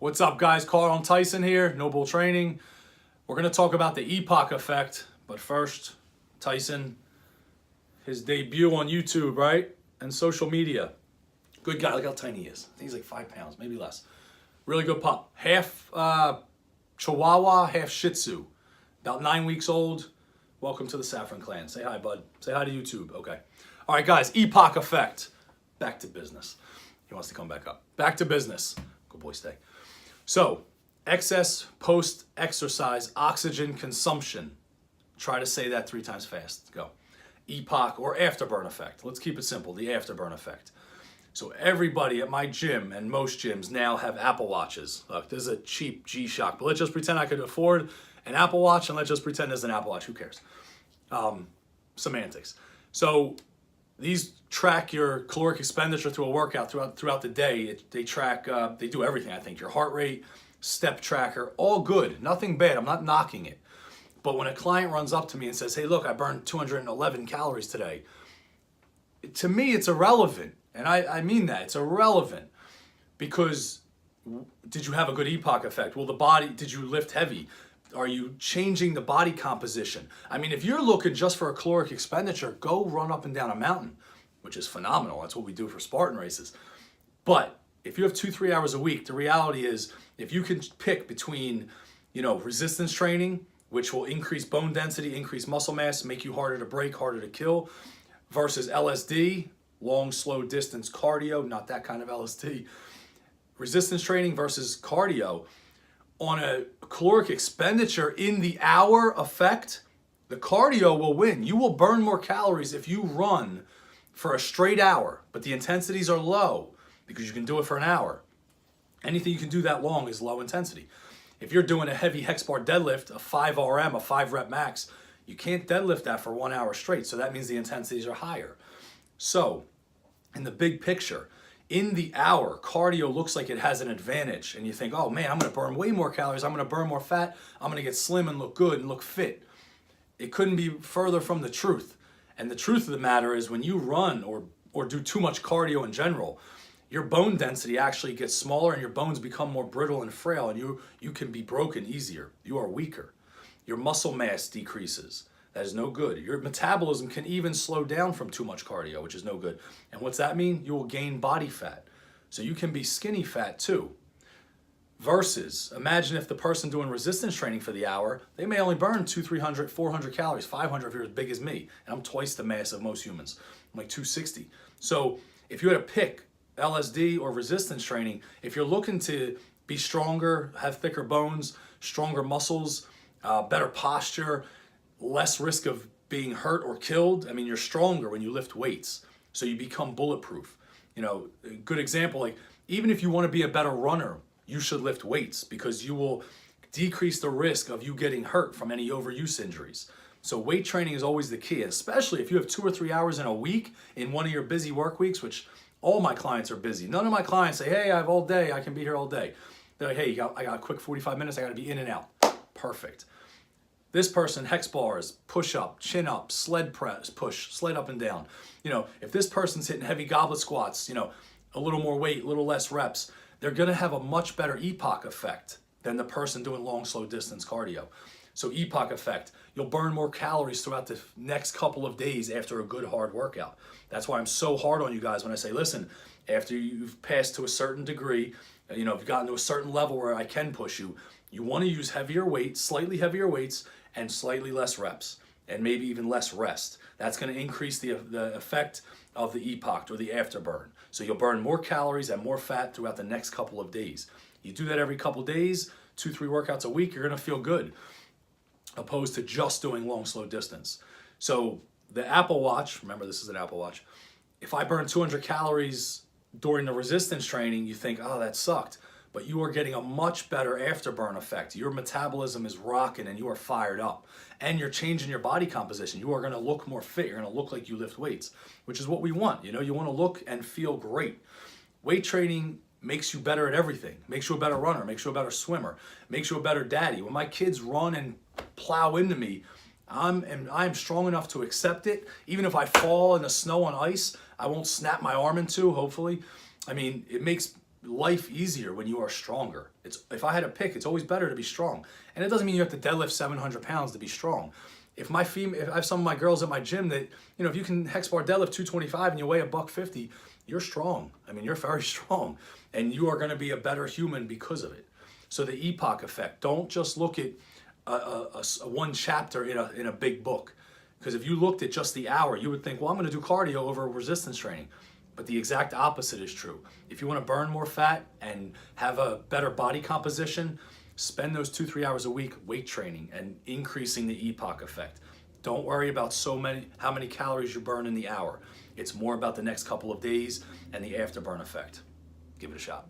What's up, guys? Carl and Tyson here, No Bull Training. We're going to talk about the EPOC effect, but first, Tyson, his debut on YouTube, right? And social media. Good guy. Look how tiny he is. I think he's like 5 pounds, maybe less. Really good pup. Half Chihuahua, half Shih Tzu. About 9 weeks old. Welcome to the Saffron Clan. Say hi, bud. Say hi to YouTube. Okay. All right, guys. EPOC effect. Back to business. He wants to come back up. Back to business. Good boy, stay. So, excess post-exercise oxygen consumption. Try to say that 3 times fast. Go. EPOC or afterburn effect. Let's keep it simple. The afterburn effect. So everybody at my gym and most gyms now have Apple Watches. Look, this is a cheap G-Shock, but let's just pretend I could afford an Apple Watch and let's just pretend there's an Apple Watch. Who cares? Semantics. So these track your caloric expenditure through a workout throughout the day. They track, they do everything, I think. Your heart rate, step tracker, all good. Nothing bad. I'm not knocking it. But when a client runs up to me and says, hey, look, I burned 211 calories today, to me, it's irrelevant. And I mean that. It's irrelevant. Because did you have a good EPOC effect? Well, the body, did you lift heavy? Are you changing the body composition? I mean, if you're looking just for a caloric expenditure, go run up and down a mountain, which is phenomenal. That's what we do for Spartan races. But if you have 2-3 hours a week, the reality is if you can pick between, resistance training, which will increase bone density, increase muscle mass, make you harder to break, harder to kill, versus LSD, long, slow distance cardio, not that kind of LSD, resistance training versus cardio, on a caloric expenditure in the hour effect, the cardio will win. You will burn more calories if you run for a straight hour, but the intensities are low because you can do it for an hour. Anything you can do that long is low intensity. If you're doing a heavy hex bar deadlift, a 5 RM, a 5 rep max, you can't deadlift that for 1 hour straight. So that means the intensities are higher. So in the big picture, in the hour, cardio looks like it has an advantage. And you think, oh man, I'm going to burn way more calories. I'm going to burn more fat. I'm going to get slim and look good and look fit. It couldn't be further from the truth. And the truth of the matter is when you run or do too much cardio in general, your bone density actually gets smaller and your bones become more brittle and frail and you can be broken easier. You are weaker. Your muscle mass decreases. That is no good. Your metabolism can even slow down from too much cardio, which is no good. And what's that mean? You will gain body fat. So you can be skinny fat too. Versus, imagine if the person doing resistance training for the hour, they may only burn 200, 300, 400 calories, 500 if you're as big as me. And I'm twice the mass of most humans. I'm like 260. So if you had to pick LSD or resistance training, if you're looking to be stronger, have thicker bones, stronger muscles, better posture, less risk of being hurt or killed, I mean, you're stronger when you lift weights. So you become bulletproof. A good example, like even if you want to be a better runner, you should lift weights because you will decrease the risk of you getting hurt from any overuse injuries. So weight training is always the key, especially if you have 2 or 3 hours in a week in one of your busy work weeks, which all my clients are busy. None of my clients say, hey, I have all day, I can be here all day. They're like, hey, I got a quick 45 minutes, I got to be in and out. Perfect. This person, hex bars, push up, chin up, sled press, push, sled up and down. If this person's hitting heavy goblet squats, a little more weight, a little less reps, they're going to have a much better EPOC effect than the person doing long, slow distance cardio. So EPOC effect, you'll burn more calories throughout the next couple of days after a good hard workout. That's why I'm so hard on you guys when I say, listen, after you've passed to a certain degree, if you've gotten to a certain level where I can push you, you want to use heavier weights, slightly heavier weights, and slightly less reps, and maybe even less rest. That's going to increase the effect of the EPOC or the afterburn. So you'll burn more calories and more fat throughout the next couple of days. You do that every couple days, 2-3 workouts a week, you're going to feel good, opposed to just doing long, slow distance. So the Apple Watch, remember this is an Apple Watch, if I burn 200 calories during the resistance training, you think, oh, that sucked. But you are getting a much better afterburn effect. Your metabolism is rocking and you are fired up. And you're changing your body composition. You are going to look more fit. You're going to look like you lift weights, which is what we want. You want to look and feel great. Weight training makes you better at everything. Makes you a better runner. Makes you a better swimmer. Makes you a better daddy. When my kids run and plow into me, I'm strong enough to accept it. Even if I fall in the snow on ice, I won't snap my arm in two, hopefully. I mean, it makes life easier when you are stronger. If I had to pick, it's always better to be strong. And it doesn't mean you have to deadlift 700 pounds to be strong. If I have some of my girls at my gym that, if you can hex bar deadlift 225 and you weigh $150, you're strong. I mean, you're very strong, and you are going to be a better human because of it. So the EPOC effect. Don't just look at one chapter in a big book, because if you looked at just the hour, you would think, well, I'm going to do cardio over resistance training. But the exact opposite is true. If you want to burn more fat and have a better body composition, spend those 2-3 hours a week weight training and increasing the EPOC effect. Don't worry about how many calories you burn in the hour. It's more about the next couple of days and the afterburn effect. Give it a shot.